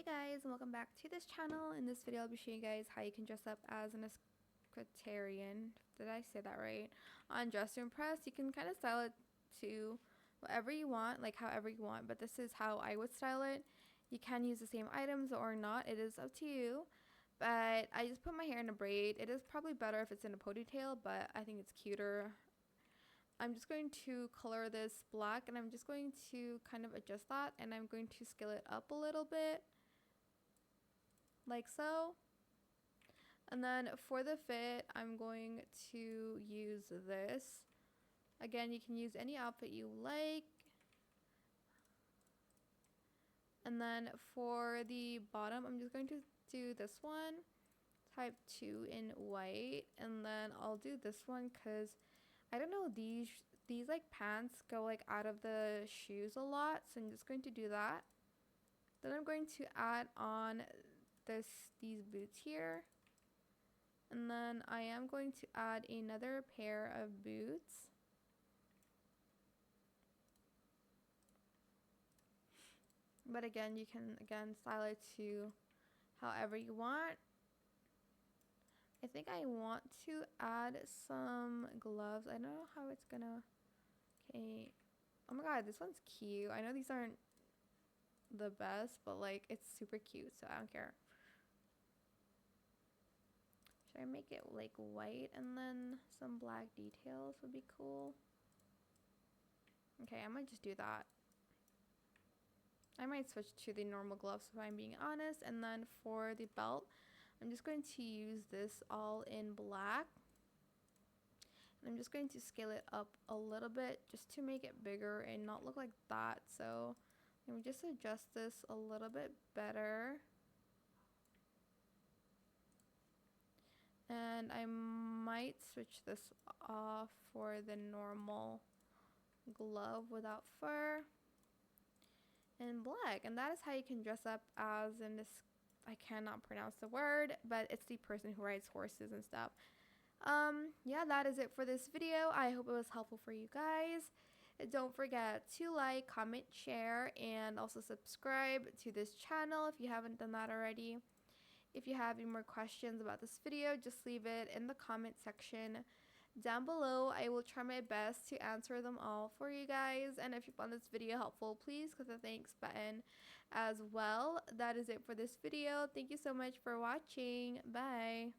Guys, and welcome back to this channel. In this video I'll be showing you guys how you can dress up as an equestrian. Did I say that right? On Dress to Impress. You can kind of style it to whatever you want, like however you want, but this is how I would style it. You can use the same items or not, it is up to you. But I just put my hair in a braid. It is probably better if it's in a ponytail, but I think it's cuter. I'm just going to color this black, and I'm just going to kind of adjust that, and I'm going to scale it up a little bit like so. And then for the fit, I'm going to use this. Again, you can use any outfit you like. And then for the bottom, I'm just going to do this one, type 2 in white, and then I'll do this one because I don't know, these like pants go like out of the shoes a lot, so I'm just going to do that. Then I'm going to add on these boots here, and then I am going to add another pair of boots. But again, you can style it to however you want. I think I want to add some gloves. I don't know how it's gonna. Okay. Oh my god, this one's cute. I know these aren't the best, but like it's super cute, so I don't care. Should I make it like white and then some black details would be cool? Okay, I might just do that. I might switch to the normal gloves if I'm being honest. And then for the belt, I'm just going to use this all in black. And I'm just going to scale it up a little bit just to make it bigger and not look like that. So let me just adjust this a little bit better. And I might switch this off for the normal glove without fur and black. And that is how you can dress up as in this, I cannot pronounce the word, but it's the person who rides horses and stuff. Yeah, that is it for this video. I hope it was helpful for you guys. Don't forget to like, comment, share, and also subscribe to this channel if you haven't done that already. If you have any more questions about this video, just leave it in the comment section down below. I will try my best to answer them all for you guys. And if you found this video helpful, please click the thanks button as well. That is it for this video. Thank you so much for watching. Bye.